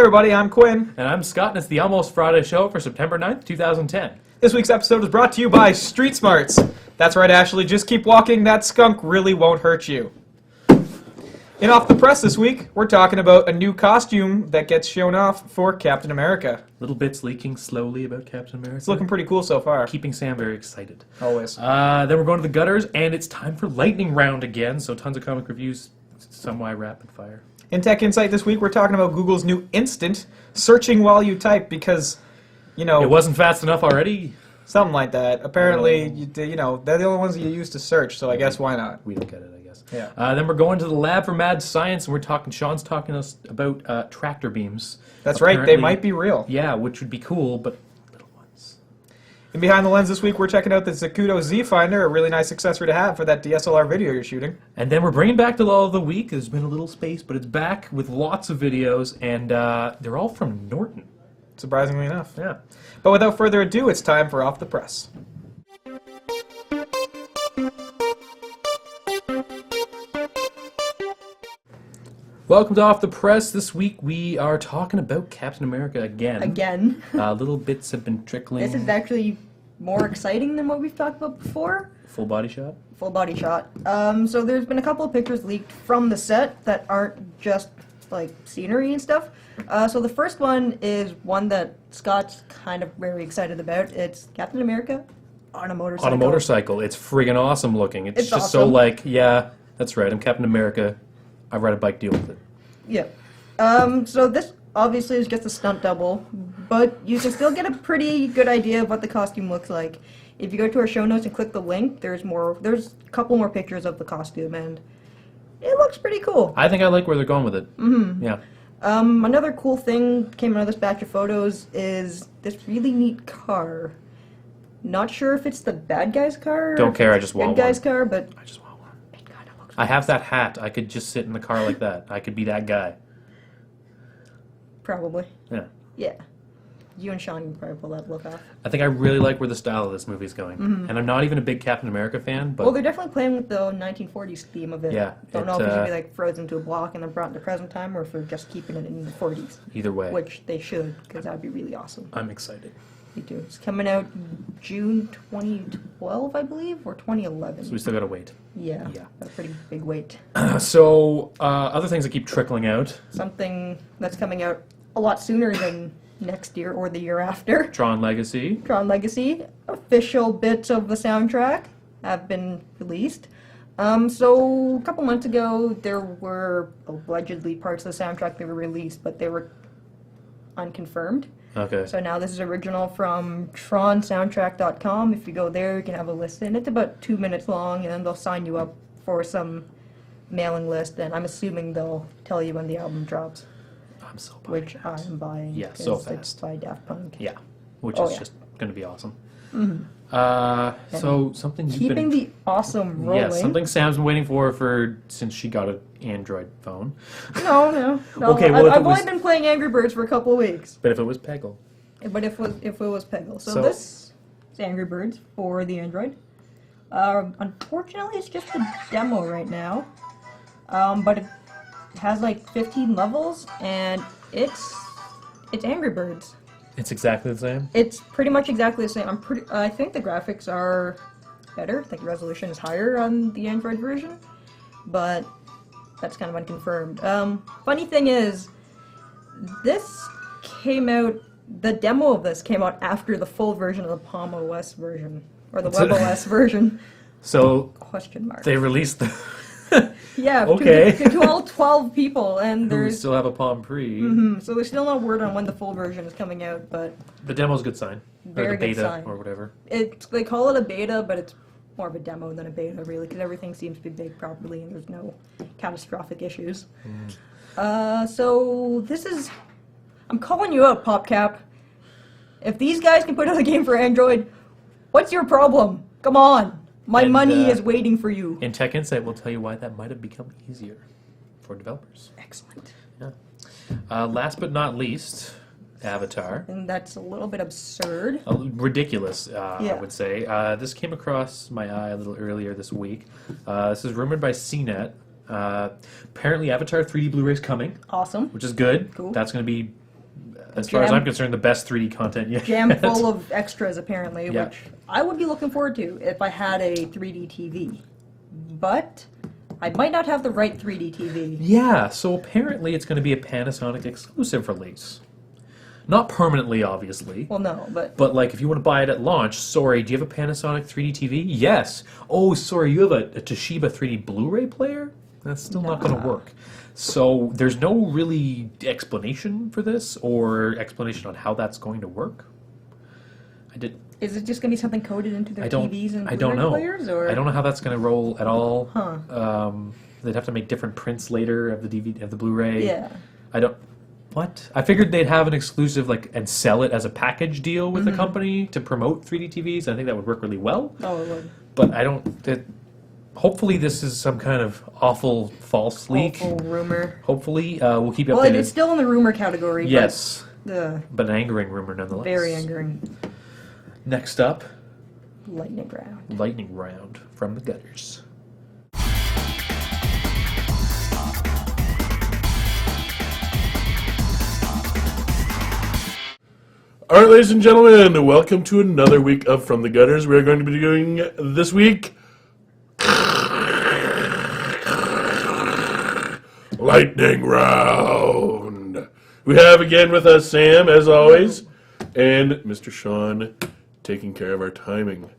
everybody, I'm Quinn. And I'm Scott, and it's the Almost Friday show for September 9th, 2010. This week's episode is brought to you by Street Smarts. That's right, Ashley, just keep walking, that skunk really won't hurt you. In Off the Press this week, we're talking about a new costume that gets shown off for Captain America. Little bits leaking slowly about Captain America. It's looking pretty cool so far. Keeping Sam very excited. Always. Then we're going to the gutters, and it's time for lightning round again, so tons of comic reviews, some rapid fire. In Tech Insight this week, we're talking about Google's new Instant, searching while you type, because, you know... It wasn't fast enough already? Something like that. Apparently, you know, they're the only ones that you use to search, so I guess why not? We look at it, I guess. Yeah. Then we're going to the lab for mad science, and Sean's talking to us about tractor beams. That's right, they might be real. Yeah, which would be cool, but little ones. And behind the lens this week, we're checking out the Zacuto Z-Finder, a really nice accessory to have for that DSLR video you're shooting. And then we're bringing back the Law of the Week. There's been a little space, but it's back with lots of videos, and they're all from Norton. Surprisingly enough. Yeah. But without further ado, it's time for Off the Press. Welcome to Off the Press. This week we are talking about Captain America again. Little bits have been trickling. This is actually more exciting than what we've talked about before. Full body shot? Full body shot. So there's been a couple of pictures leaked from the set that aren't just like scenery and stuff. So the first one is one that Scott's kind of very excited about. It's Captain America on a motorcycle. On a motorcycle. It's friggin' awesome looking. It's just awesome. so like, yeah, that's right, I'm Captain America. I ride a bike, deal with it. Yeah. So this obviously is just a stunt double, but you can still get a pretty good idea of what the costume looks like. If you go to our show notes and click the link, there's a couple more pictures of the costume, and it looks pretty cool. I think I like where they're going with it. Mm-hmm. Yeah. Another cool thing came out of this batch of photos is this really neat car. Not sure if it's the bad guy's car. Don't care, I just want one. Good guy's car, but I just want one. it kind of looks. I have that hat. I could just sit in the car like that. I could be that guy. Probably. Yeah. Yeah. You and Sean can probably pull that look off. I think I really like where the style of this movie's going. Mm-hmm. And I'm not even a big Captain America fan, but... Well, they're definitely playing with the 1940s theme of it. Yeah. Don't know if it's going to be like frozen to a block and then brought into present time, or if they're just keeping it in the 40s. Either way. Which they should, because that would be really awesome. I'm excited. Me too. It's coming out June 2012, I believe, or 2011. So we still gotta wait. Yeah. Yeah. That's a pretty big wait. Other things that keep trickling out. Something that's coming out a lot sooner than next year or the year after. Tron Legacy. Tron Legacy. Official bits of the soundtrack have been released. So a couple months ago, there were allegedly parts of the soundtrack that were released, but they were unconfirmed. Okay. So now this is original from tronsoundtrack.com. If you go there, you can have a listen. It's about 2 minutes long, and then they'll sign you up for some mailing list, and I'm assuming they'll tell you when the album drops. I'm so buying Which that. I'm buying. Yeah, so 'cause It's fast. by Daft Punk. Yeah. Which Oh, is yeah. just gonna be awesome. Mm-hmm. So something you've Keeping been... the awesome rolling. Yeah, something Sam's been waiting for since she got an Android phone. No. Okay, well, if I've it was- only been playing Angry Birds for a couple of weeks. But if it was Peggle. But if it was Peggle. So So- this is Angry Birds for the Android. Unfortunately, it's just a demo right now. But it has like 15 levels, and it's Angry Birds. It's exactly the same? It's pretty much exactly the same. I think the graphics are better. I think the resolution is higher on the Android version, but that's kind of unconfirmed. Funny thing is, this came out. The demo of this came out after the full version of the Palm OS version, or the WebOS version. So Question mark. they released the... Yeah, Okay. to all 12 people, and who there's still have a Palm Pre. so there's still no word on when the full version is coming out, but The demo's a good sign. Very or the good beta, sign. or whatever. they call it a beta, but it's more of a demo than a beta, really, because everything seems to be baked properly and there's no catastrophic issues. So this is... I'm calling you out, PopCap. If these guys can put out a game for Android, what's your problem? Come on! My And, money is waiting for you. In Tech Insight, we'll tell you why that might have become easier for developers. Excellent. Yeah. Last but not least, Avatar. And that's a little bit absurd. Ridiculous, I Yeah. would say. This came across my eye a little earlier this week. This is rumored by CNET. Apparently Avatar 3D Blu-ray's coming, Awesome. which is good. Cool. That's going to be as far as I'm concerned, the best 3D content yet. Jam full of extras, apparently, Yeah. which I would be looking forward to if I had a 3D TV. But I might not have the right 3D TV. Yeah, so apparently it's going to be a Panasonic exclusive release. Not permanently, obviously. Well, no, but... But, like, if you want to buy it at launch, sorry, do you have a Panasonic 3D TV? Yes. Oh, sorry, you have a Toshiba 3D Blu-ray player? That's still not going to work. So there's no really explanation for this or explanation on how that's going to work. Is it just going to be something coded into their TVs and I don't know. players? Or? I don't know how that's going to roll at all. Huh. They'd have to make different prints later of the DVD, of the Blu-ray. Yeah. What? I figured they'd have an exclusive, and sell it as a package deal with the company to promote 3D TVs. I think that would work really well. Oh, it would. But I don't... hopefully this is some kind of awful false leak. Awful rumor. Hopefully. We'll keep you updated. Well, it's still in the rumor category. Yes. But an angering rumor nonetheless. very angering. Next up... Lightning round. Lightning round from the gutters. All right, ladies and gentlemen, welcome to another week of From the Gutters. We're going to be doing this week Lightning Round. We have again with us Sam, as always, and Mr. Sean taking care of our timing.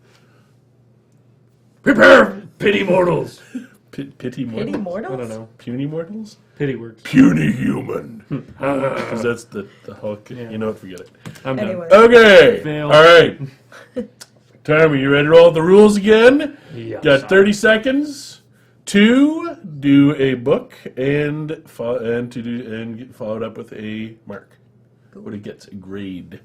Prepare, pity mortals. Pity mortals? Pity mortals? I don't know. Puny mortals? Pity works. Puny human. Because that's the Hulk. Yeah. You know what? Forget it. I'm Anyway. done. Okay. Fail. All right. Tommy, you ready to roll the rules again? Yes, Got 30 seconds to do a book and follow it up with a mark. What it gets a grade.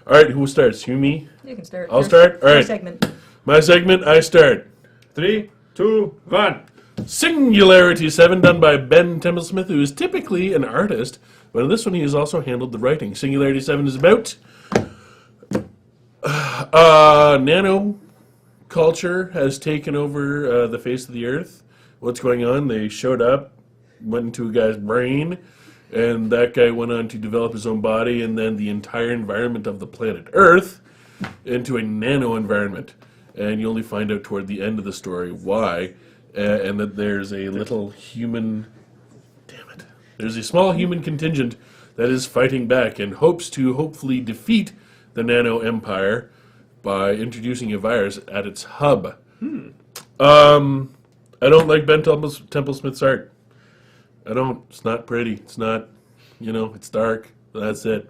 All right. Who starts? You, me? You can start. I'll start? All Your right. segment. My segment. I start. 3, 2, 1. Singularity 7, done by Ben Templesmith, who is typically an artist, but in this one he has also handled the writing. Singularity 7 is about nano culture has taken over the face of the earth. What's going on? They showed up, went into a guy's brain, and that guy went on to develop his own body and then the entire environment of the planet Earth into a nano environment. And you only find out toward the end of the story why. And that there's a little human... Damn it. There's a small human contingent that is fighting back and hopes to hopefully defeat the Nano Empire by introducing a virus at its hub. I don't like Ben Templesmith's art. I don't. It's not pretty. It's not, it's dark. That's it.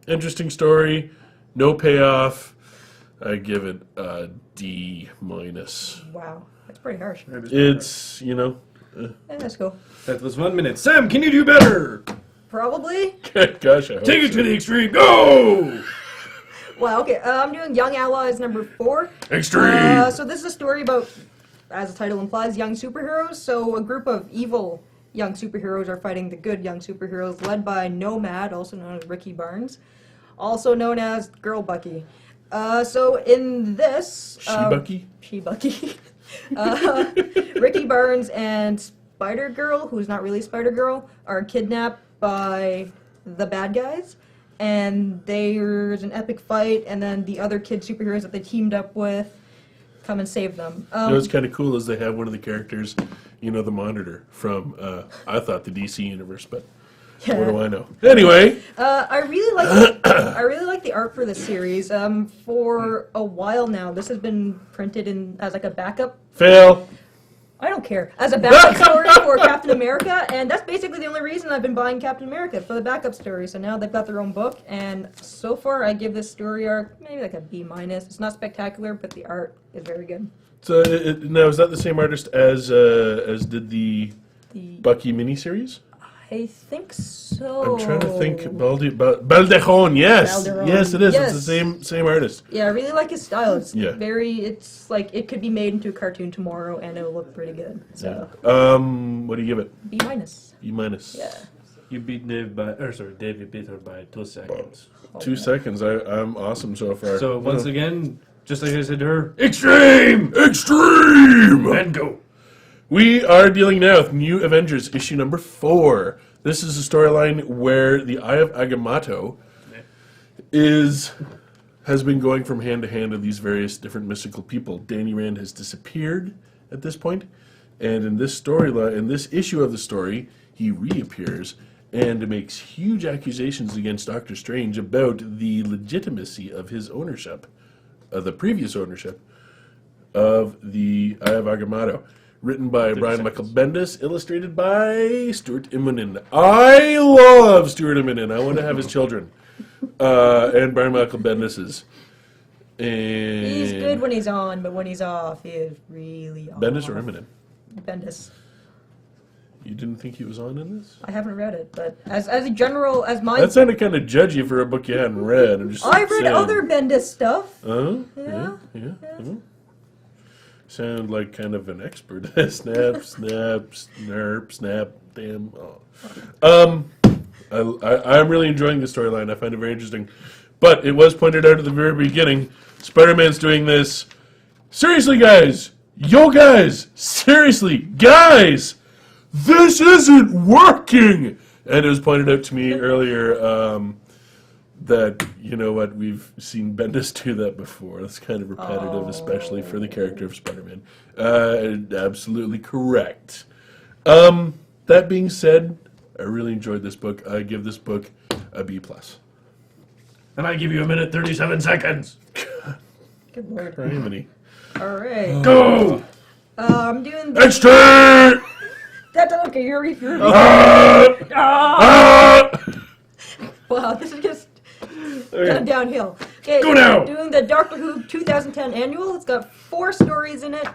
Interesting story. No payoff. I give it a D-. Wow. That's pretty harsh. It's, Yeah, that's cool. That was 1 minute. Sam, can you do better? Probably. gosh, I hope Take it so. to the extreme. Go! Well, okay. I'm doing Young Allies number 4. Extreme! So this is a story about, as the title implies, young superheroes. So a group of evil young superheroes are fighting the good young superheroes, led by Nomad, also known as Ricky Barnes, also known as Girl Bucky. So in this... She-Bucky? She-Bucky. Ricky Barnes and Spider-Girl, who's not really Spider-Girl, are kidnapped by the bad guys. And there's an epic fight, and then the other kid superheroes that they teamed up with come and save them. What's kind of cool is they have one of the characters, the Monitor from, I thought the DC universe, but what do I know? Anyway. I really like the art for this series. For a while now, this has been printed as like a backup. Fail. I don't care. As a backup story for Captain America, and that's basically the only reason I've been buying Captain America, for the backup story. So now they've got their own book, and so far I give this story arc maybe like a B-. It's not spectacular, but the art is very good. So now, is that the same artist as did the Bucky miniseries? I think so. I'm trying to think. Baldejon, yes. Balderon. Yes, it is. Yes. It's the same artist. Yeah, I really like his style. It's Yeah. it's like it could be made into a cartoon tomorrow and it'll look pretty good. So What do you give it? B-. B-. Yeah. You beat Dave Dave, you beat her by 2 seconds. 2 seconds. I'm awesome so far. So once again, just like I said to her, Extreme! Extreme! and go. We are dealing now with New Avengers issue number 4. This is a storyline where the Eye of Agamotto has been going from hand to hand of these various different mystical people. Danny Rand has disappeared at this point, and in this storyline, in this issue of the story, he reappears and makes huge accusations against Doctor Strange about the legitimacy of his ownership, the previous ownership of the Eye of Agamotto. Written by Brian Michael Bendis, illustrated by Stuart Immonen. I love Stuart Immonen. I want to have his children. And Brian Michael Bendis's. And He's good when he's on, but when he's off, he is really off. Bendis or Immonen? Bendis. You didn't think he was on in this? I haven't read it, but as a general, as my... That sounded kind of judgy for a book you hadn't read. I've read other Bendis stuff. Yeah. Sound like kind of an expert. Snap, snap, damn. Oh. I'm really enjoying the storyline. I find it very interesting. But it was pointed out at the very beginning, Spider-Man's doing this. Seriously, guys! Yo, guys! Seriously, guys! This isn't working! And it was pointed out to me earlier that, you know what, we've seen Bendis do that before. That's kind of repetitive, especially for the character of Spider-Man. Absolutely correct. That being said, I really enjoyed this book. I give this book a B+. And I give you 1:37 seconds. Good lord. Criminy. Alright. Go! I'm doing... Extra! That's okay, you're... Wow, this is just... Going downhill. Okay, Go now! Doing the Doctor Who 2010 annual. It's got 4 stories in it.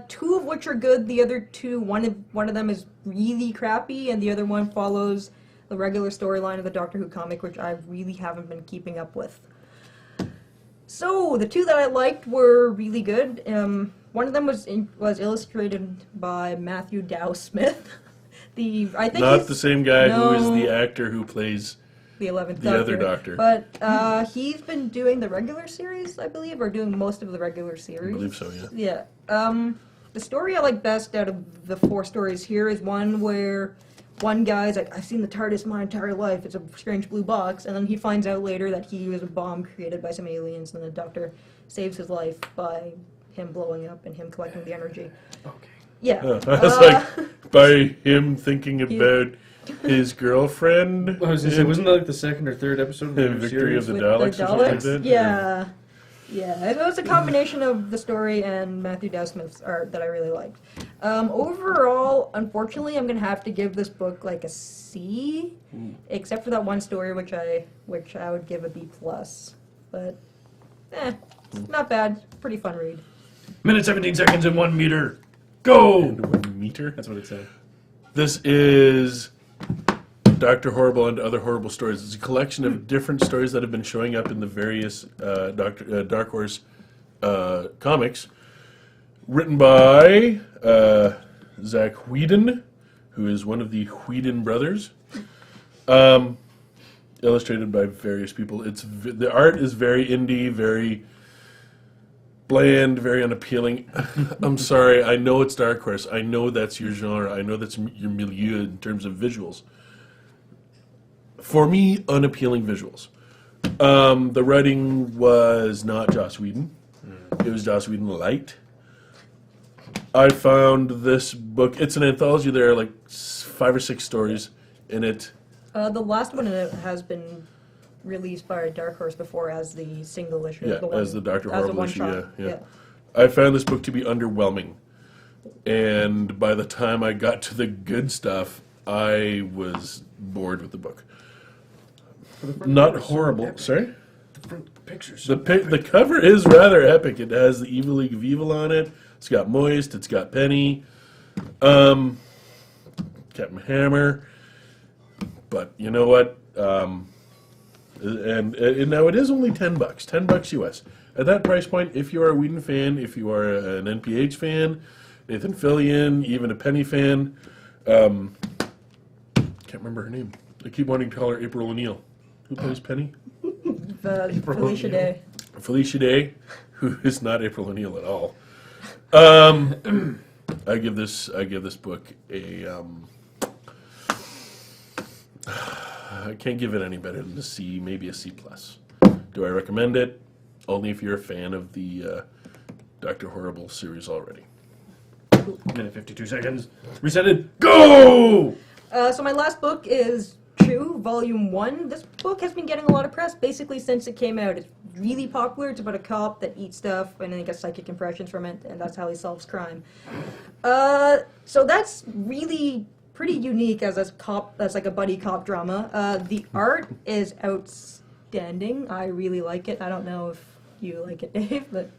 2 of which are good. The other 2, one of them is really crappy, and the other one follows the regular storyline of the Doctor Who comic, which I really haven't been keeping up with. So the 2 that I liked were really good. One of them was illustrated by Matthew Dow Smith. I think Not he's the same guy who is No. the actor who plays the 11th the other Doctor. But he's been doing the regular series, I believe, or doing most of the regular series. I believe so, yeah. Yeah. The story I like best out of the 4 stories here is one where one guy's like, I've seen the TARDIS my entire life, it's a strange blue box, and then he finds out later that he was a bomb created by some aliens, and the Doctor saves his life by him blowing up and him collecting the energy. Okay. Yeah. I was like, by him thinking about his girlfriend. I was gonna say, wasn't that like the 2nd or 3rd episode of the Victory of series? the With Daleks or something like that? Yeah. Yeah, it was a combination of the story and Matthew Dow Smith's art that I really liked. Overall, unfortunately, I'm gonna have to give this book like a C, except for that one story which I would give a B+. But, not bad. Pretty fun read. 1:17 seconds and 1 meter. Go! 1 meter. That's what it said. This is Dr. Horrible and Other Horrible Stories. It's a collection of different stories that have been showing up in the various Dark Horse comics. Written by Zach Whedon, who is one of the Whedon brothers. Illustrated by various people. The art is very indie, very bland, very unappealing. I'm sorry, I know it's Dark Horse. I know that's your genre. I know that's your milieu in terms of visuals. For me, unappealing visuals. The writing was not Joss Whedon. It was Joss Whedon light. I found this book, it's an anthology. There are like 5 or 6 stories in it. The last one in it has been released by Dark Horse before as the single issue. Yeah, as the Dr. Horrible issue, one-shot. yeah. I found this book to be underwhelming. And by the time I got to the good stuff, I was bored with the book. Not horrible. Sorry? The front pictures. The cover is rather epic. It has the Evil League of Evil on it. It's got Moist. It's got Penny. Captain Hammer. But you know what? And now it is only $10. $10 US. At that price point, if you are a Whedon fan, if you are an NPH fan, Nathan Fillion, even a Penny fan, can't remember her name. I keep wanting to call her April O'Neil. Who plays Penny? Felicia Day. Felicia Day, who is not April O'Neil at all. I give this book a I can't give it any better than a C, maybe a C+. Do I recommend it? Only if you're a fan of the Dr. Horrible series already. Minute 52 seconds. Reset it. Go! So my last book is Chew, Volume 1. This book has been getting a lot of press basically since it came out. It's really popular. It's about a cop that eats stuff and then he gets psychic impressions from it, and that's how he solves crime. So that's really pretty unique as like a buddy cop drama. The art is outstanding. I really like it. I don't know if you like it, Dave, but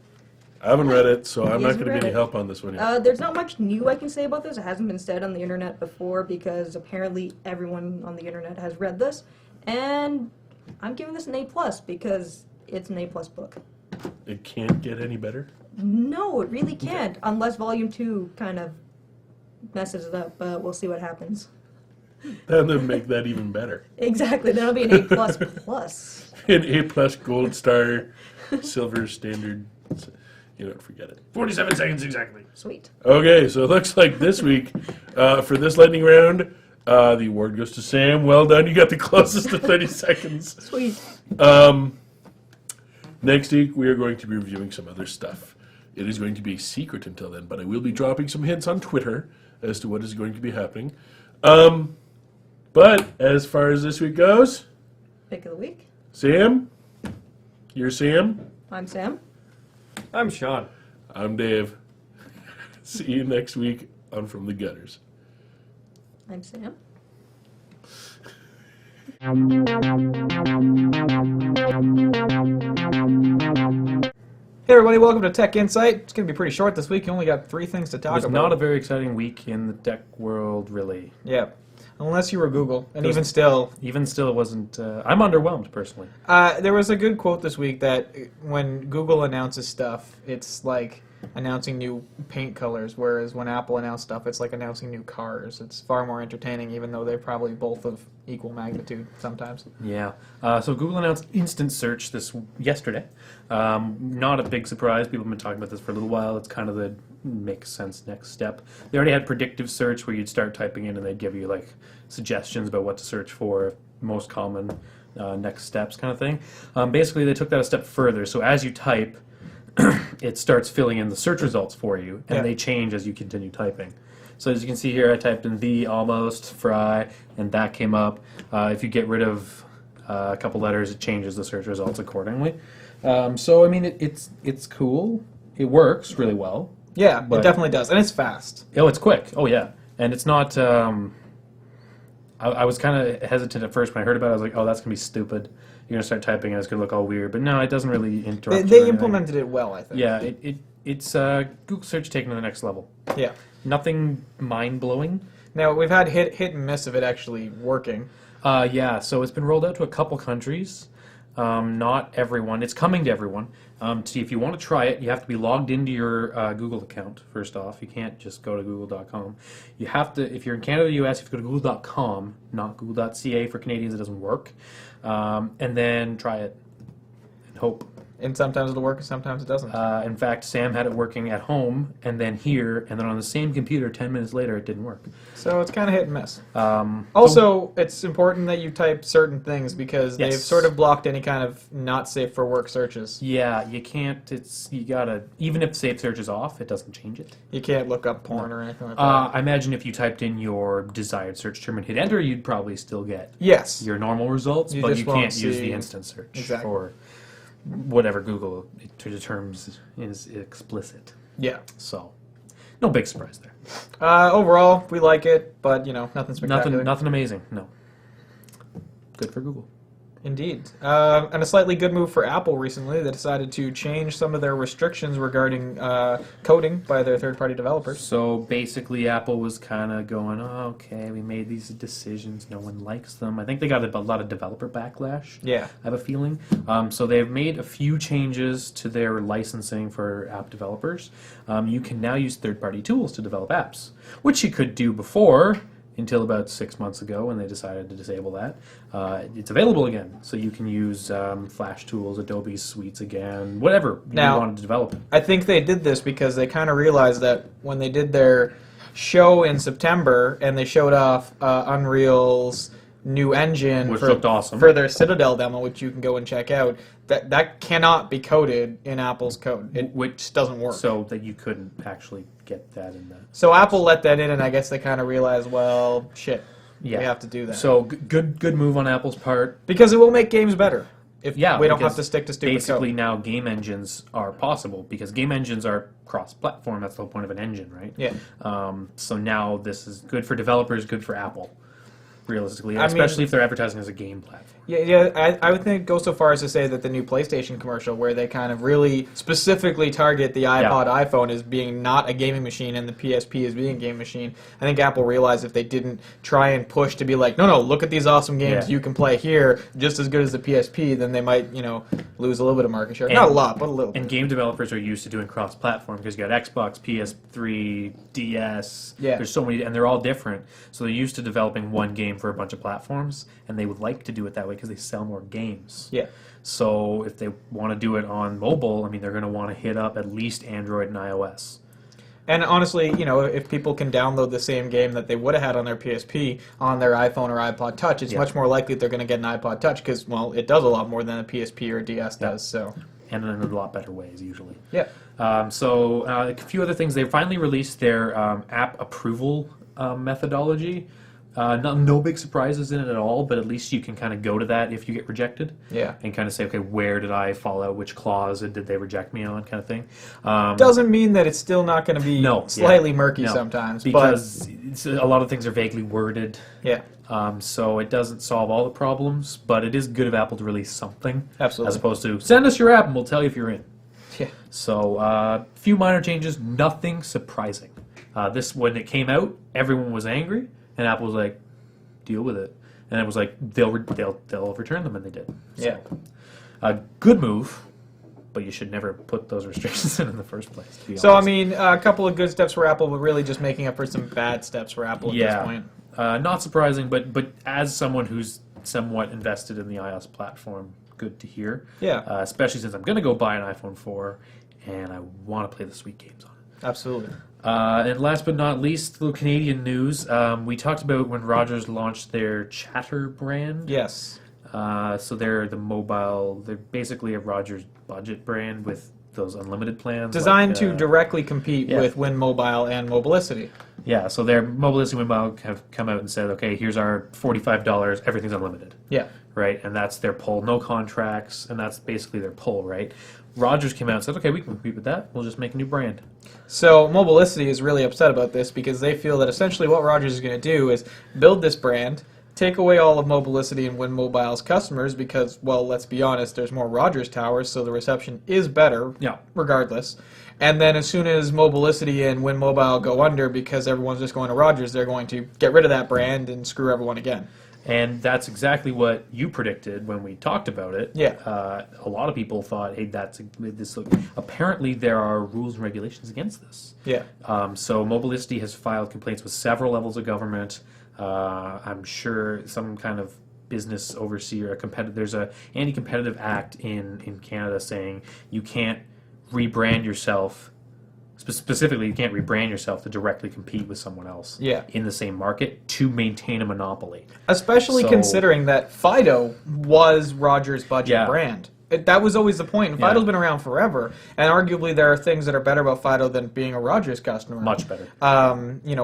I haven't read it, so I'm He not hasn't going to be read any it. help on this one yet. there's not much new I can say about this. It hasn't been said on the internet before because apparently everyone on the internet has read this, and I'm giving this an A+ because it's an A+ book. It can't get any better? No, it really can't, unless Volume 2 kind of messes it up, but we'll see what happens. Then make that even better. Exactly, that'll be an A++. plus. An A+ gold star, silver standard. You know, forget it. 47 seconds exactly. Sweet. Okay, so it looks like this week, for this lightning round, the award goes to Sam. Well done, you got the closest to 30 seconds. Sweet. Next week, we are going to be reviewing some other stuff. It is going to be a secret until then, but I will be dropping some hints on Twitter as to what is going to be happening. But as far as this week goes, Pick of the week. Sam, you're Sam. I'm Sam. I'm Sean. I'm Dave. See you next week on From the Gutters. I'm Sam. Hey everybody, welcome to Tech Insight. It's going to be pretty short this week. You only got 3 things to It talk was about. not a very exciting week in the tech world, really. Yeah, unless you were Google. And There's- even still, Even still, it wasn't. I'm underwhelmed, personally. there was a good quote this week that when Google announces stuff, it's like announcing new paint colors, whereas when Apple announced stuff, it's like announcing new cars. It's far more entertaining, even though they're probably both of equal magnitude sometimes. Yeah. So Google announced instant search yesterday. Not a big surprise. People have been talking about this for a little while. It's kind of the makes sense next step. They already had predictive search where you'd start typing in and they'd give you like suggestions about what to search for, most common next steps kind of thing. Basically, they took that a step further. So as you type, it starts filling in the search results for you, and Yeah. they change as you continue typing. So as you can see here, I typed in the, almost, fry, and that came up. If you get rid of a couple letters, it changes the search results accordingly. So I mean, it's cool. It works really well. Yeah, But- it definitely does, and it's fast. Oh, it's quick. Oh yeah, and it's not. I was kind of hesitant at first when I heard about it. I was like, oh, that's gonna be stupid. You're gonna start typing and it's gonna look all weird. But no, it doesn't really interrupt. They, you or they anything. implemented it well, I think. Yeah, it's Google search taken to the next level. Yeah. Nothing mind blowing. Now we've had hit and miss of it actually working. Yeah, so it's been rolled out to a couple countries. Not everyone. It's coming to everyone. See, if you want to try it, you have to be logged into your Google account, first off. You can't just go to google.com. You have to, if you're in Canada or the US, you have to go to google.com, not google.ca. For Canadians, it doesn't work. And then try it and hope. And sometimes it'll work, and sometimes it doesn't. In fact, Sam had it working at home, and then here, and then on the same computer 10 minutes later, it didn't work. So it's kind of hit and miss. Also, it's important that you type certain things because they've Yes. sort of blocked any kind of not safe for work searches. Yeah, you can't, you gotta, even if safe search is off, it doesn't change it. You can't look up porn or anything like that. I imagine if you typed in your desired search term and hit enter, you'd probably still get Yes. your normal results, You but just you won't can't use see- the instant search Exactly. for whatever Google determines is explicit. Yeah. So, no big surprise there. Overall, we like it, but nothing spectacular. Nothing amazing. No. Good for Google. Indeed. And a slightly good move for Apple recently. They decided to change some of their restrictions regarding coding by their third-party developers. So basically, Apple was kind of going, oh, okay, we made these decisions. No one likes them. I think they got a lot of developer backlash. Yeah. I have a feeling. So they've made a few changes to their licensing for app developers. You can now use third-party tools to develop apps, which you could do before until about 6 months ago when they decided to disable that. It's available again, so you can use Flash tools, Adobe Suites again, whatever Now- you wanted to develop. I think they did this because they kind of realized that when they did their show in September and they showed off Unreal's new engine Which looked awesome. for their Citadel demo, which you can go and check out. That cannot be coded in Apple's code. It Which doesn't work. So that you couldn't actually get that in the... So Apple let that in, and I guess they kind of realized, well, shit, Yeah. we have to do that. So good move on Apple's part. Because it will make games better if Yeah, we don't have because to stick to stupid basically code. now game engines are possible because game engines are cross-platform. That's the whole point of an engine, right? Yeah. So now this is good for developers, good for Apple, realistically, I mean- especially if they're advertising as a game platform. Yeah, I would think go so far as to say that the new PlayStation commercial, where they kind of really specifically target the iPod, iPhone as being not a gaming machine and the PSP as being a game machine, I think Apple realized if they didn't try and push to be like, no, look at these awesome games Yeah. you can play here, just as good as the PSP, then they might, lose a little bit of market share. Not a lot, but a little And bit. game developers are used to doing cross-platform because you got Xbox, PS3, DS. Yeah. There's so many, and they're all different. So they're used to developing one game for a bunch of platforms, and they would like to do it that way because they sell more games. Yeah. So if they want to do it on mobile, I mean, they're going to want to hit up at least Android and iOS. And honestly, if people can download the same game that they would have had on their PSP on their iPhone or iPod Touch, it's much more likely they're going to get an iPod Touch because, well, it does a lot more than a PSP or a DS does. So, And in a lot better ways, usually. yeah. So a few other things. They finally released their app approval methodology. No big surprises in it at all, but at least you can kind of go to that if you get rejected. Yeah. And kind of say, okay, where did I fall out? Which clause did they reject me on? Kind of thing. Doesn't mean that it's still not going to be slightly murky No, sometimes. because a lot of things are vaguely worded. Yeah. So it doesn't solve all the problems, but it is good of Apple to release something. Absolutely. As opposed to, send us your app and we'll tell you if you're in. Yeah. So, few minor changes, nothing surprising. When it came out, everyone was angry, and Apple was like, deal with it. And it was like, they'll return them, and they did. So, Yeah. a good move, but you should never put those restrictions in the first place, to be So, I honest. mean, a couple of good steps for Apple, but really just making up for some bad steps for Apple at this point. Not surprising, but as someone who's somewhat invested in the iOS platform, good to hear. Yeah. Especially since I'm going to go buy an iPhone 4, and I want to play the sweet games on it. Absolutely. And last but not least, little Canadian news. We talked about when Rogers launched their Chatter brand. Yes. So they're basically a Rogers budget brand with those unlimited plans. Designed like, to directly compete with Win Mobile and Mobilicity. Yeah, so their Mobilicity and Mobile have come out and said, okay, here's our $45, everything's unlimited. Yeah. Right, and that's their pull, no contracts, and that's basically their pull, right? Rogers came out and said, okay, we can compete with that, we'll just make a new brand. So Mobilicity is really upset about this because they feel that essentially what Rogers is going to do is build this brand, take away all of Mobilicity and Win Mobile's customers because, well, let's be honest, there's more Rogers towers, so the reception is better regardless. And then as soon as Mobilicity and Win Mobile go under because everyone's just going to Rogers, they're going to get rid of that brand and screw everyone again. And that's exactly what you predicted when we talked about it. Yeah. A lot of people thought, hey, apparently there are rules and regulations against this. Yeah. So Mobilicity has filed complaints with several levels of government. I'm sure some kind of business overseer, there's a anti-competitive act in Canada saying you can't rebrand yourself. Specifically, you can't rebrand yourself to directly compete with someone else in the same market to maintain a monopoly. Especially considering that Fido was Rogers' budget brand. That was always the point. And Fido's been around forever, and arguably there are things that are better about Fido than being a Rogers customer. Much better.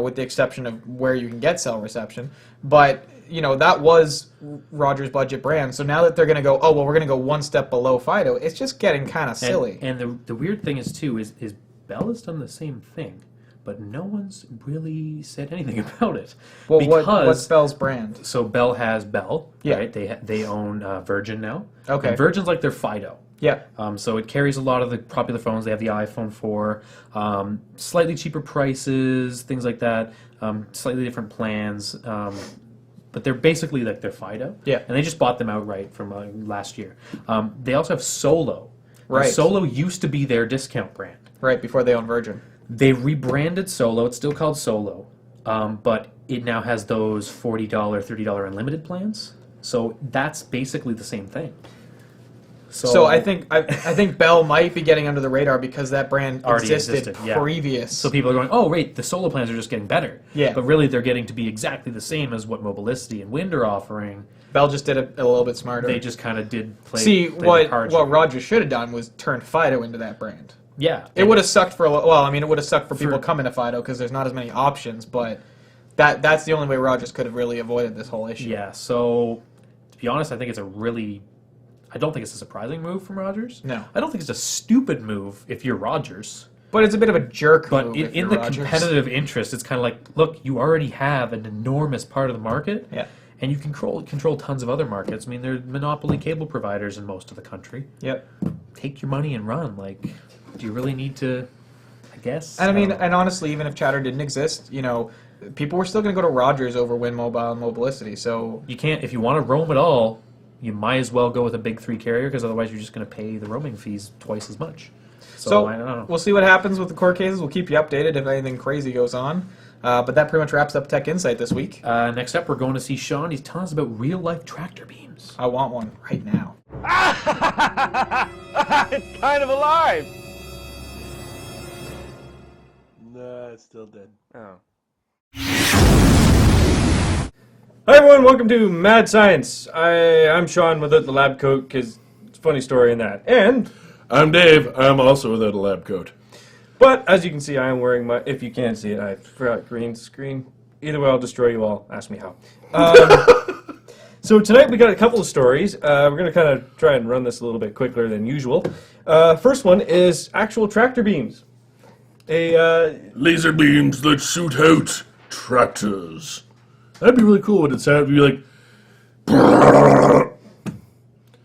With the exception of where you can get cell reception. But, that was Rogers' budget brand. So now that they're going to go, we're going to go one step below Fido, it's just getting kind of silly. And the weird thing is, too, is Bell has done the same thing, but no one's really said anything about it. Well, because, what's Bell's brand? So Bell has Bell, right? They own Virgin now. Okay. And Virgin's like their Fido. Yeah. So it carries a lot of the popular phones. They have the iPhone 4, slightly cheaper prices, things like that, slightly different plans. But they're basically like their Fido. Yeah. And they just bought them outright from last year. They also have Solo. Right. And Solo used to be their discount brand. Right, before they owned Virgin. They rebranded Solo. It's still called Solo, but it now has those $40, $30 unlimited plans. So that's basically the same thing. So I think Bell might be getting under the radar because that brand Already existed yeah. previous. So people are going, oh, wait, the solar plans are just getting better. Yeah. But really, they're getting to be exactly the same as what Mobilicity and Wind are offering. Bell just did it a little bit smarter. They just kind of did play. See, play the cards what right. Rogers should have done was turn Fido into that brand. Yeah. It would have sucked for it would have sucked for people coming to Fido because there's not as many options. But that's the only way Rogers could have really avoided this whole issue. Yeah. So to be honest, I think I don't think it's a surprising move from Rogers. No. I don't think it's a stupid move if you're Rogers. But it's a bit of a jerk But move. if in you're the Rogers. competitive interest, it's kind of like, look, you already have an enormous part of the market. Yeah. And you control tons of other markets. I mean, there are monopoly cable providers in most of the country. Yep. Take your money and run. Like, do you really need to? I guess. And I mean, don't know. and honestly, even if Chatter didn't exist, people were still going to go to Rogers over Win Mobile and Mobilicity. So You can't, if you want to roam at all, you might as well go with a big 3 carrier because otherwise you're just going to pay the roaming fees twice as much. So I don't know. we'll see what happens with the court cases. We'll keep you updated if anything crazy goes on. But that pretty much wraps up Tech Insight this week. Next up, we're going to see Sean. He's telling us about real-life tractor beams. I want one right now. It's kind of alive. Nah, it's still dead. Oh. Hi everyone, welcome to Mad Science. I'm Sean without the lab coat because it's a funny story in that. And, I'm Dave. I'm also without a lab coat. but as you can see, I am wearing my, if you can't see it, I forgot green screen. Either way, I'll destroy you all. Ask me how. So tonight we got a couple of stories. We're going to kind of try and run this a little bit quicker than usual. First one is actual tractor beams. Laser beams that shoot out tractors. That'd be really cool. Would it sound? It'd be like.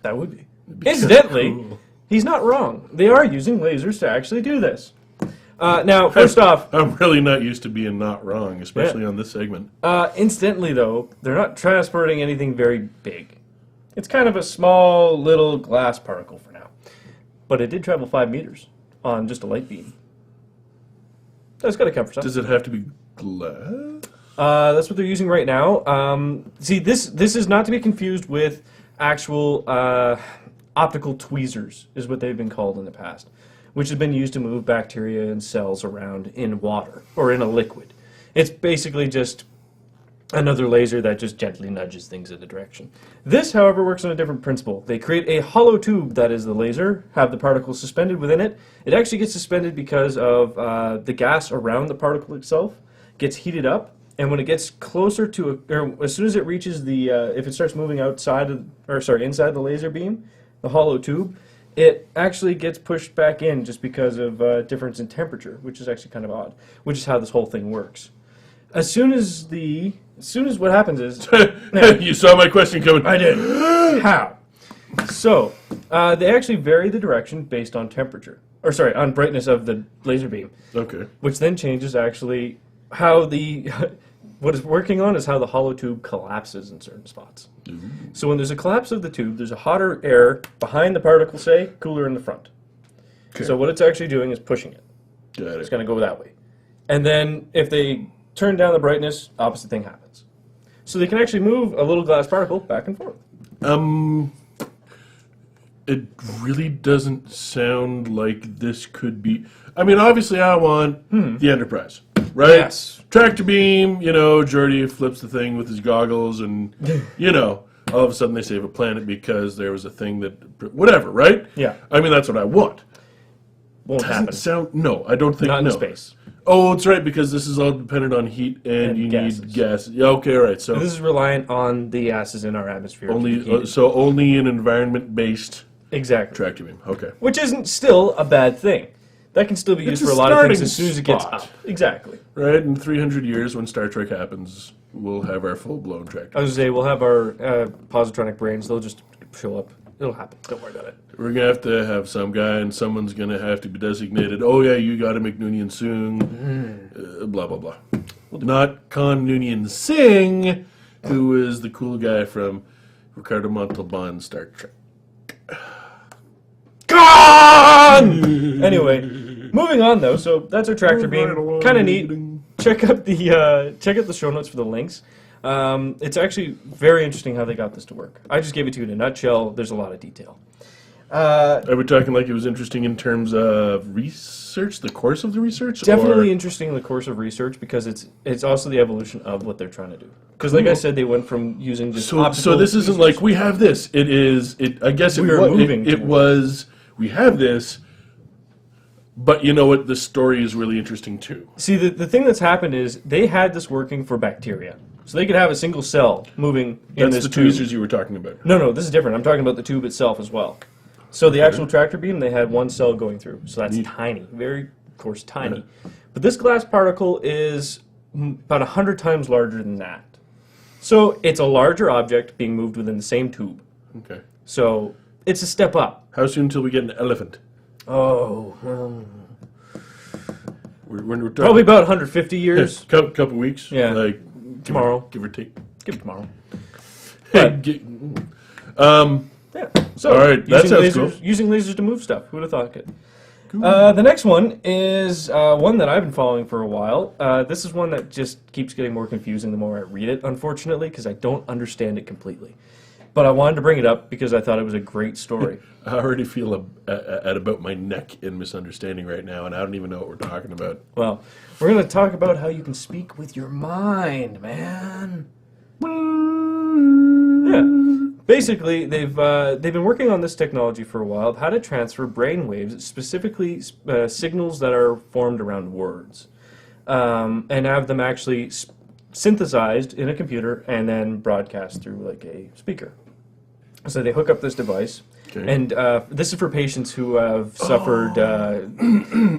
That would be. Incidentally, Cool. he's not wrong. They are using lasers to actually do this. Now, first off, I'm really not used to being not wrong, especially on this segment. incidentally though, they're not transporting anything very big. It's kind of a small little glass particle for now. But it did travel 5 meters on just a light beam. That's got to come for something. Does it have to be glass? That's what they're using right now. See, this is not to be confused with actual optical tweezers, is what they've been called in the past, which has been used to move bacteria and cells around in water or in a liquid. It's basically just another laser that just gently nudges things in a direction. This, however, works on a different principle. They create a hollow tube that is the laser, have the particle suspended within it. It actually gets suspended because of the gas around the particle itself gets heated up. And when it gets closer to, or as soon as it reaches the, if it starts moving inside the laser beam, the hollow tube, it actually gets pushed back in just because of difference in temperature, which is actually kind of odd, which is how this whole thing works. As soon as what happens is, You saw my question coming. I did. How? So, they actually vary the direction based on temperature, on brightness of the laser beam, Okay. which then changes actually how the, what it's working on is how the hollow tube collapses in certain spots. So when there's a collapse of the tube, there's a hotter air behind the particle, say, cooler in the front. Okay. So what it's actually doing is pushing it. Got It's it. going to go that way. And then if they turn down the brightness, opposite thing happens. So they can actually move a little glass particle back and forth. It really doesn't sound like this could be. I mean, obviously, I want the Enterprise, right? Yes. Tractor beam. Geordi flips the thing with his goggles, and all of a sudden they save a planet because there was a thing that, whatever, right? Yeah. I mean, that's what I want. Won't Doesn't happen. sound. No, I don't think. Not in no. space. Oh, that's right, because this is all dependent on heat, and And you gases. need gas. Yeah, okay, all right. So This is reliant on the gases in our atmosphere. to be only, heated. so only an environment-based Exactly. tractor beam. Okay. Which isn't still a bad thing. That can still be It's used a for a lot of things starting as soon as it gets spot. up. Exactly. Right, in 300 years, when Star Trek happens, we'll have our full-blown tractor. I was going to say, we'll have our positronic brains. They'll just show up. It'll happen. Don't worry about it. We're gonna have to have some guy, and someone's gonna have to be designated. Oh yeah, you got a McNoonian soon. Blah blah blah. Not Con Noonian Singh, who is the cool guy from Ricardo Montalban's Star Trek. Gone! Anyway, moving on though. So that's our tractor beam. Kind of neat. Check out the show notes for the links. It's actually very interesting how they got this to work. I just gave it to you in a nutshell. There's a lot of detail. Are we talking like it was interesting in terms of research, the course of the research? Definitely or? interesting in the course of research because it's also the evolution of what they're trying to do. Because like I said, they went from using just So optical this isn't tweezers. like we have this. It is. I guess We are moving it towards was. We have this, but you know what? The story is really interesting too. See, the thing that's happened is they had this working for bacteria. So they could have a single cell moving in That's this the tube. tweezers you were talking about. No, this is different. I'm talking about the tube itself as well. So the actual tractor beam, they had one cell going through. So that's tiny, very, of course, tiny. But this glass particle is about 100 times larger than that. So it's a larger object being moved within the same tube. Okay. So it's a step up. How soon until we get an elephant? Oh, We're talking probably about 150 years. couple weeks. Yeah. Like Tomorrow. give or take. Give it tomorrow. Yeah. So, All right, that sounds cool. Using lasers to move stuff. Who would have thought it? The next one is one that I've been following for a while. This is one that just keeps getting more confusing the more I read it, unfortunately, because I don't understand it completely. But I wanted to bring it up because I thought it was a great story. I already feel at about my neck in misunderstanding right now, and I don't even know what we're talking about. Well, we're going to talk about how you can speak with your mind, man. Yeah. Basically, they've been working on this technology for a while of how to transfer brain waves, specifically signals that are formed around words, and have them actually synthesized in a computer and then broadcast through like a speaker. So they hook up this device, and this is for patients who have suffered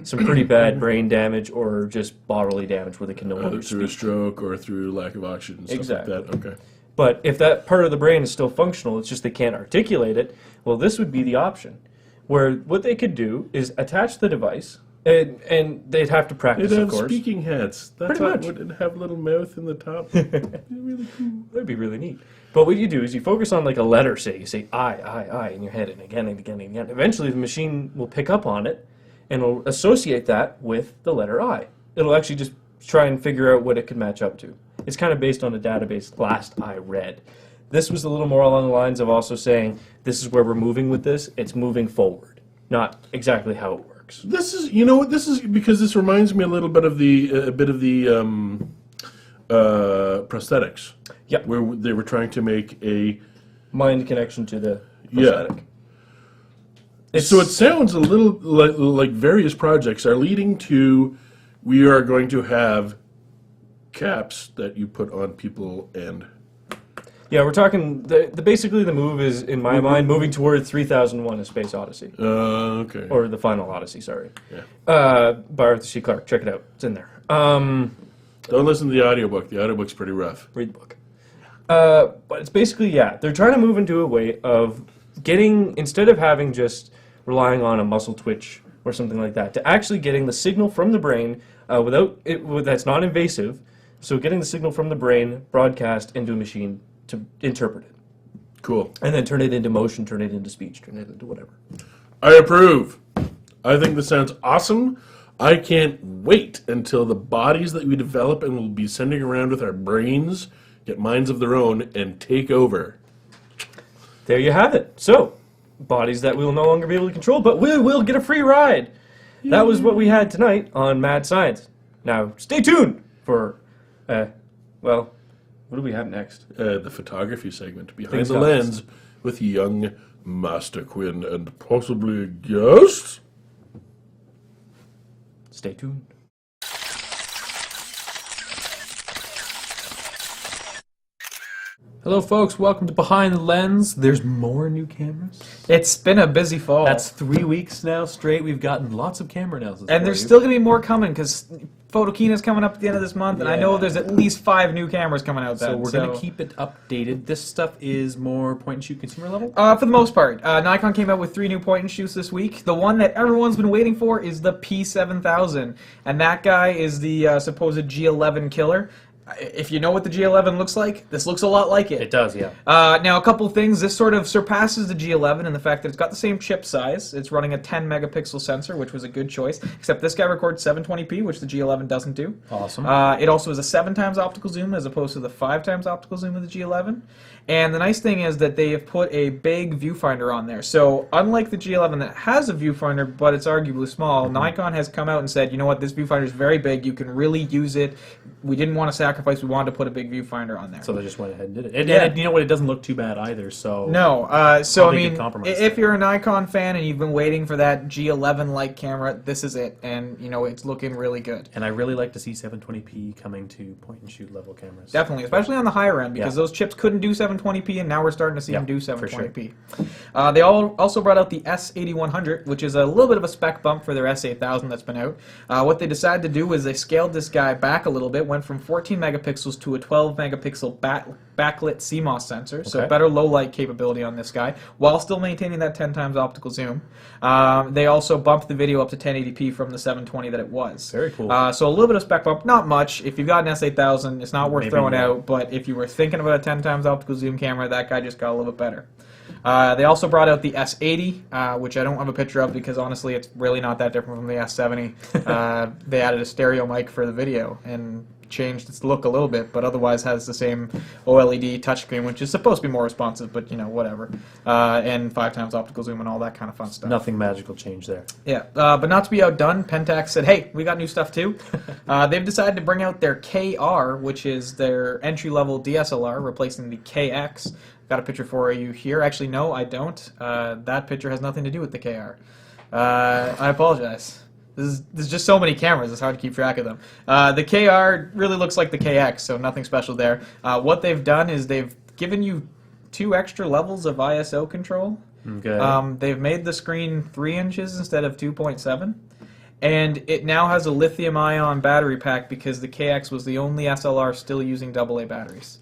some pretty bad brain damage or just bodily damage where they can no longer Through a speak. stroke or through lack of oxygen and stuff Exactly. like that. Okay. But if that part of the brain is still functional, it's just they can't articulate it, well, this would be the option. Where what they could do is attach the device, and they'd have to practice, It'd of have course. speaking hats. That's Pretty how much. it would have a little mouth in the top. Really cool. That'd be really neat. But what you do is you focus on like a letter, say. You say I in your head, and again and again and again. Eventually, the machine will pick up on it, and will associate that with the letter I. It'll actually just try and figure out what it could match up to. It's kind of based on a database last I read. This was a little more along the lines of also saying, this is where we're moving with this. It's moving forward, not exactly how it works. This is, you know what, this is because this reminds me a little bit of the prosthetics. Yeah. Where they were trying to make a Mind connection to the Yeah. prosthetic. So it sounds a little like various projects are leading to we are going to have caps that you put on people and Yeah, we're talking, basically the move is, in my mind, moving toward 3001: A Space Odyssey. okay. Or The Final Odyssey, sorry. Yeah. By Arthur C. Clarke. Check it out. It's in there. Don't listen to the audiobook. The audiobook's pretty rough. Read the book. But it's basically, yeah, they're trying to move into a way of getting, instead of having just relying on a muscle twitch or something like that, to actually getting the signal from the brain that's not invasive. So getting the signal from the brain broadcast into a machine to interpret it. Cool. And then turn it into motion, turn it into speech, turn it into whatever. I approve. I think this sounds awesome. I can't wait until the bodies that we develop and will be sending around with our brains get minds of their own and take over. There you have it. So, bodies that we will no longer be able to control, but we will get a free ride. That was what we had tonight on Mad Science. Now, stay tuned for, what do we have next? The photography segment behind Things the comes. lens with young Master Quinn and possibly a guest. Stay tuned. Hello, folks. Welcome to Behind the Lens. There's more new cameras. It's been a busy fall. That's 3 weeks now straight. We've gotten lots of camera announcements. and for there's you. still going to be more coming because Photokina's coming up at the end of this month, and I know Yeah. there's at least 5 new cameras coming out then. So we're going to keep it updated. This stuff is more point-and-shoot consumer level. For the most part, Nikon came out with 3 new point-and-shoots this week. The one that everyone's been waiting for is the P7000, and that guy is the supposed G11 killer. if you know what the G11 looks like, this looks a lot like it. It does, yeah. Now, a couple things. This sort of surpasses the G11 in the fact that it's got the same chip size. It's running a 10 megapixel sensor, which was a good choice. Except this guy records 720p, which the G11 doesn't do. Awesome. It also has a 7 times optical zoom as opposed to the 5 times optical zoom of the G11. And the nice thing is that they have put a big viewfinder on there. So unlike the G11 that has a viewfinder, but it's arguably small, Nikon has come out and said, you know what, this viewfinder is very big. You can really use it. We didn't want to sacrifice. We wanted to put a big viewfinder on there. So they just went ahead and did it. And, Yeah. and you know what? It doesn't look too bad either. So No. So, I Probably mean, good compromise if there. you're a Nikon fan and you've been waiting for that G11-like camera, this is it. And, you know, it's looking really good. And I really like to see 720p coming to point-and-shoot level cameras. Definitely, especially on the higher end, because Yeah. those chips couldn't do 720p, and now we're starting to see Yeah, them do for sure. 720p. They also brought out the S8100, which is a little bit of a spec bump for their S8000 that's been out. What they decided to do was they scaled this guy back a little bit, went from 14 megapixels to a 12 megapixel backlit CMOS sensor, so Okay. better low light capability on this guy, while still maintaining that 10 times optical zoom. They also bumped the video up to 1080p from the 720 that it was. Very cool. So a little bit of spec bump, not much. If you've got an S8000, it's not worth Maybe throwing not. out, but if you were thinking about a 10 times optical zoom camera, that guy just got a little bit better. They also brought out the S80, which I don't have a picture of because honestly it's really not that different from the S70. They added a stereo mic for the video and changed its look a little bit, but otherwise has the same OLED touchscreen, which is supposed to be more responsive, but you know, whatever. And 5 times optical zoom and all that kind of fun stuff. Nothing magical changed there. Yeah, but not to be outdone, Pentax said, hey, we got new stuff too. They've decided to bring out their KR, which is their entry-level DSLR, replacing the KX. Got a picture for you here. Actually, no, I don't. That picture has nothing to do with the KR. I apologize. There's just so many cameras, it's hard to keep track of them. The KR really looks like the KX, so nothing special there. What they've done is they've given you 2 extra levels of ISO control. Okay. They've made the screen 3 inches instead of 2.7. And it now has a lithium-ion battery pack because the KX was the only SLR still using AA batteries.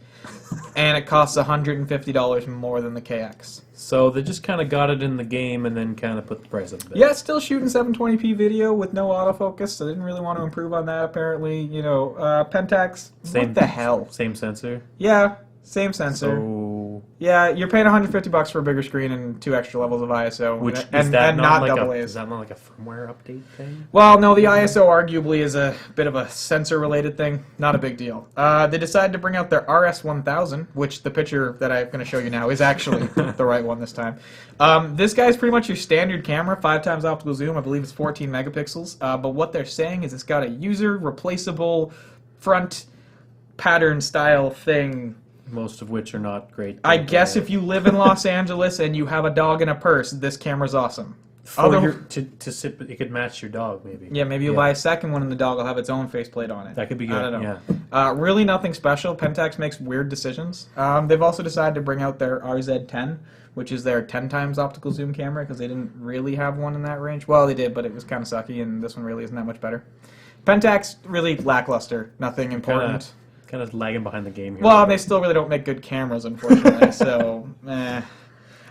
And it costs $150 more than the KX. So they just kind of got it in the game and then kind of put the price up a bit. Yeah, it's still shooting 720p video with no autofocus, so they didn't really want to improve on that, apparently. You know, Pentax, what the hell? Same sensor. Yeah, same sensor. So, Yeah, you're paying $150 for a bigger screen and 2 extra levels of ISO, which and is that and not like double a, A's. is that not like a firmware update thing? Well, no, the ISO arguably is a bit of a sensor-related thing. Not a big deal. They decided to bring out their RS1000, which the picture that I'm going to show you now is actually the right one this time. This guy's pretty much your standard camera, 5 times optical zoom. I believe it's 14 megapixels. But what they're saying is it's got a user-replaceable front pattern style thing. Most of which are not great. I guess if you live in Los Angeles and you have a dog in a purse, this camera's awesome. To sit, it could match your dog maybe. Yeah, maybe you'll buy a second one and the dog will have its own faceplate on it. That could be good. I don't know. Yeah. Really nothing special. Pentax makes weird decisions. They've also decided to bring out their RZ10, which is their 10 times optical zoom camera because they didn't really have one in that range. Well, they did, but it was kind of sucky, and this one really isn't that much better. Pentax, really lackluster. Nothing important. Kind of lagging behind the game here. Well, they still really don't make good cameras, unfortunately. So,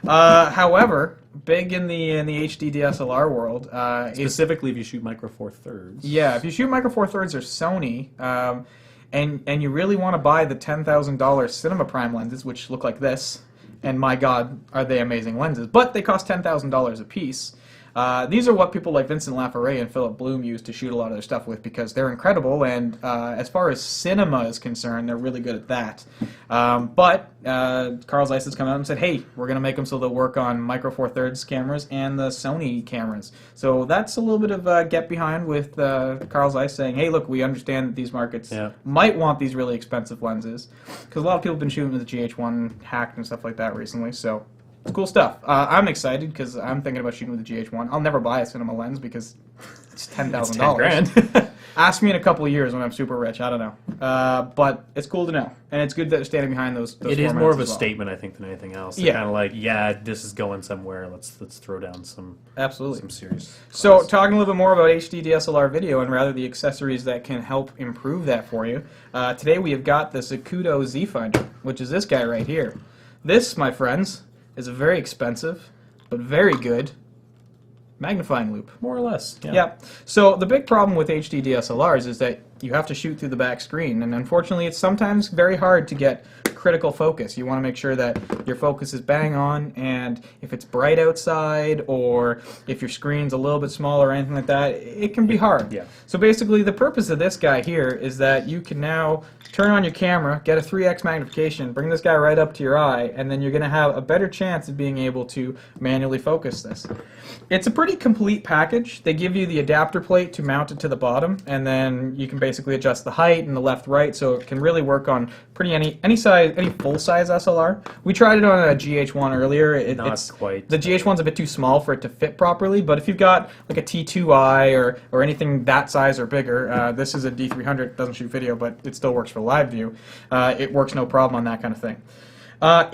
however, big in the HD DSLR world, specifically if you shoot micro four thirds. yeah, if you shoot micro four thirds or Sony, and you really want to buy the $10,000 Cinema Prime lenses, which look like this, and my God, are they amazing lenses? But they cost $10,000 a piece. These are what people like Vincent Laforet and Philip Bloom use to shoot a lot of their stuff with because they're incredible, and as far as cinema is concerned, they're really good at that. But Carl Zeiss has come out and said, hey, we're going to make them so they'll work on micro four thirds cameras and the Sony cameras. So that's a little bit of a get behind with Carl Zeiss saying, hey, look, we understand that these markets might want these really expensive lenses because a lot of people have been shooting with the GH1 hacked and stuff like that recently, so it's cool stuff. I'm excited because I'm thinking about shooting with the GH1. I'll never buy a cinema lens because it's $10,000. $10,000. Ask me in a couple of years when I'm super rich. I don't know. But it's cool to know. And it's good that they're standing behind those It is formats more of a as well. statement, I think, than anything else. Yeah. Kind of like, yeah, this is going somewhere. Let's throw down some serious. So costs. talking a little bit more about HD DSLR video and rather the accessories that can help improve that for you. Today we have got the Zacuto Z-Finder, which is this guy right here. This, my friends, is a very expensive, but very good magnifying loop. More or less. Yeah. So the big problem with HD DSLRs is that you have to shoot through the back screen, and unfortunately it's sometimes very hard to get critical focus. You want to make sure that your focus is bang on, and if it's bright outside or if your screen's a little bit smaller or anything like that, it can be hard. Yeah. So basically the purpose of this guy here is that you can now turn on your camera, get a 3x magnification, bring this guy right up to your eye, and then you're going to have a better chance of being able to manually focus this. It's a pretty complete package. They give you the adapter plate to mount it to the bottom, and then you can basically adjust the height and the left, right, so it can really work on pretty any size, any full size SLR. We tried it on a GH1 earlier. Not quite. The GH1's a bit too small for it to fit properly, but if you've got like a T2i or anything that size or bigger, this is a D300. It doesn't shoot video, but it still works for live view. It works no problem on that kind of thing.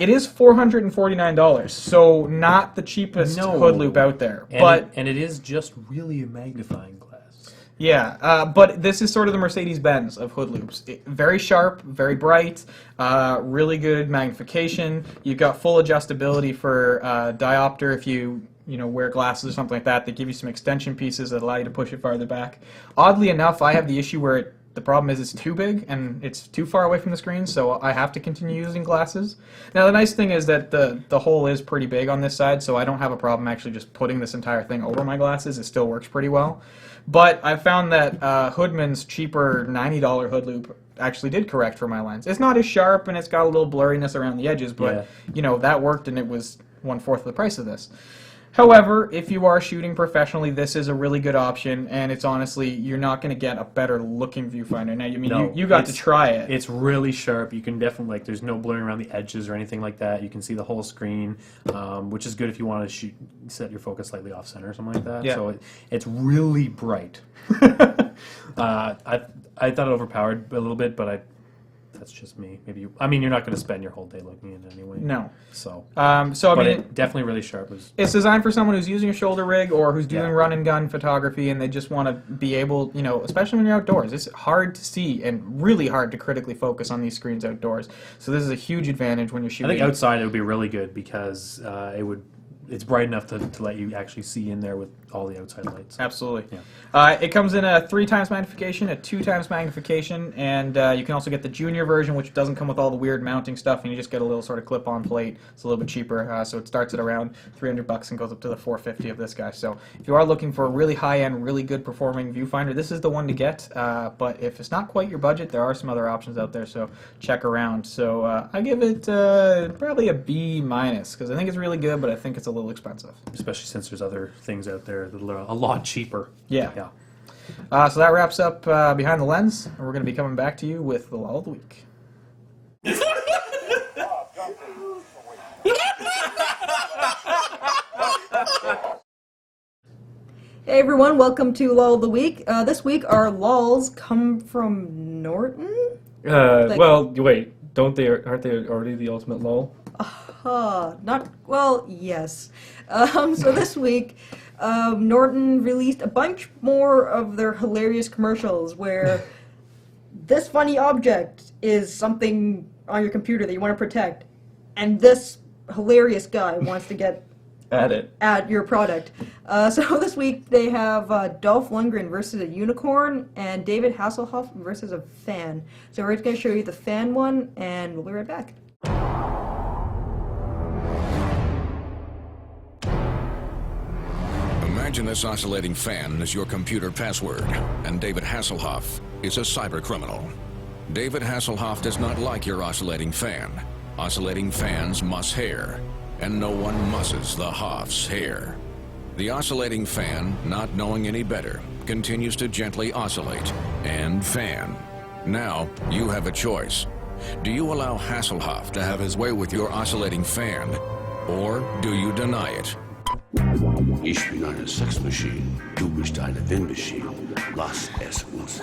It is $449, so not the cheapest hood loop out there. And it is just really a magnifying glass. Yeah, but this is sort of the Mercedes-Benz of hood loops. Very sharp, very bright, really good magnification. You've got full adjustability for diopter if you wear glasses or something like that. They give you some extension pieces that allow you to push it farther back. Oddly enough, I have the issue where the problem is it's too big and it's too far away from the screen, so I have to continue using glasses. Now the nice thing is that the hole is pretty big on this side, so I don't have a problem actually just putting this entire thing over my glasses. It still works pretty well. But I found that Hoodman's cheaper $90 hood loop actually did correct for my lens. It's not as sharp and it's got a little blurriness around the edges, but that worked, and it was 1/4 of the price of this. However, if you are shooting professionally, this is a really good option, and it's honestly, you're not going to get a better looking viewfinder. Now, you got to try it. It's really sharp. You can definitely, there's no blurring around the edges or anything like that. You can see the whole screen, which is good if you want to set your focus slightly off center or something like that. Yeah. So it's really bright. I thought it overpowered a little bit, but that's just me. Maybe you're not going to spend your whole day looking at it anyway. No. So. It definitely really sharp. It's designed for someone who's using a shoulder rig or who's doing run and gun photography, and they just want to be able, especially when you're outdoors. It's hard to see and really hard to critically focus on these screens outdoors. So this is a huge advantage when you're shooting. I think outside it would be really good because it's bright enough to let you actually see in there with all the outside lights. Absolutely. Yeah. It comes in a 3x magnification, a 2x magnification, and you can also get the junior version, which doesn't come with all the weird mounting stuff, and you just get a little sort of clip-on plate. It's a little bit cheaper, so it starts at around $300 and goes up to the $450 of this guy. So if you are looking for a really high-end, really good performing viewfinder, this is the one to get. But if it's not quite your budget, there are some other options out there, so check around. So I give it probably a B-, because I think it's really good, but I think it's a little expensive. Especially since there's other things out there that are a lot cheaper. Yeah. Yeah. So that wraps up Behind the Lens, and we're going to be coming back to you with the Lull of the Week. Hey everyone, welcome to Lull of the Week. This week our lulls come from Norton? Well, wait, aren't they already the ultimate lull? Yes. So this week, Norton released a bunch more of their hilarious commercials where this funny object is something on your computer that you want to protect, and this hilarious guy wants to get at your product. So this week they have Dolph Lundgren versus a unicorn and David Hasselhoff versus a fan. So we're going to show you the fan one, and we'll be right back. Imagine this oscillating fan as your computer password, and David Hasselhoff is a cyber criminal. David Hasselhoff does not like your oscillating fan. Oscillating fans muss hair, and no one musses the Hoff's hair. The oscillating fan, not knowing any better, continues to gently oscillate and fan. Now, you have a choice. Do you allow Hasselhoff to have his way with your oscillating fan, or do you deny it? Ich bin eine Sexmaschine, du bist eine Windmaschine. Lass es uns.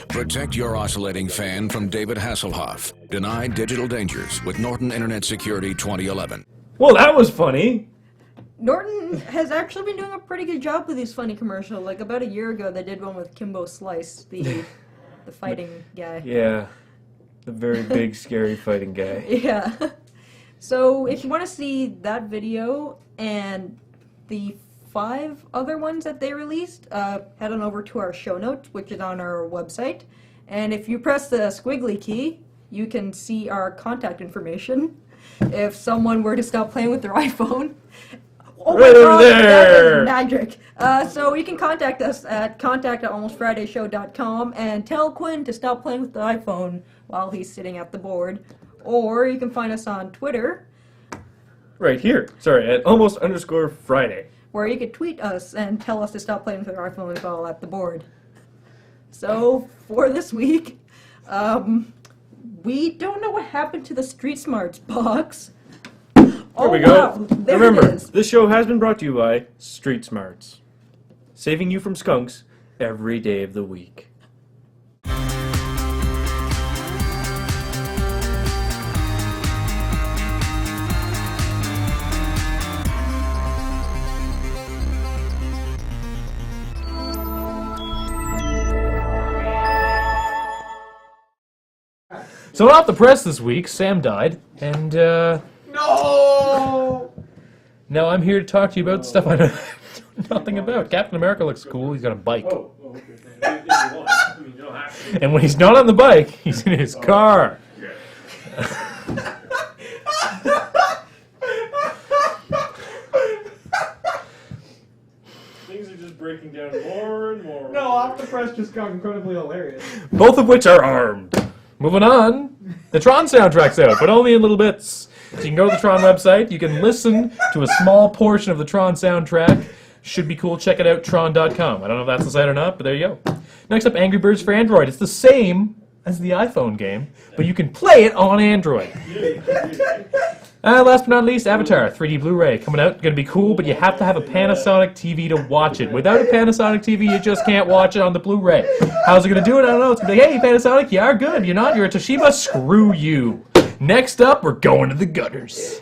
Protect your oscillating fan from David Hasselhoff. Deny digital dangers with Norton Internet Security 2011. Well, that was funny. Norton has actually been doing a pretty good job with these funny commercials. Like about a year ago, they did one with Kimbo Slice, the fighting guy. Yeah, the very big, scary fighting guy. Yeah. So if you want to see that video and the 5 other ones that they released, head on over to our show notes, which is on our website. And if you press the squiggly key, you can see our contact information. If someone were to stop playing with their iPhone. Oh Right my over God, there! that is magic. So you can contact us at contact@almostfridayshow.com and tell Quinn to stop playing with the iPhone while he's sitting at the board. Or you can find us on Twitter, Right here. Sorry, at almost_Friday. where you could tweet us and tell us to stop playing with our iPhones while at the board. So, for this week, we don't know what happened to the Street Smarts box. There we go. Wow, there Remember, it is. this show has been brought to you by Street Smarts, saving you from skunks every day of the week. So off the press this week, Sam died, and No! now I'm here to talk to you about stuff I know nothing about. Captain America looks cool. He's got a bike. And when he's not on the bike, he's in his car. Things are just breaking down more and more. No, off the press just got incredibly hilarious. Both of which are armed. Moving on, the Tron soundtrack's out, but only in little bits. So you can go to the Tron website, you can listen to a small portion of the Tron soundtrack. Should be cool, check it out, tron.com. I don't know if that's the site or not, but there you go. Next up, Angry Birds for Android. It's the same as the iPhone game, but you can play it on Android. Last but not least, Avatar 3D Blu-ray coming out. Going to be cool, but you have to have a Panasonic TV to watch it. Without a Panasonic TV, you just can't watch it on the Blu-ray. How's it going to do it? I don't know. It's going to be like, hey, Panasonic, you are good. You're not. You're a Toshiba. Screw you. Next up, we're going to the gutters.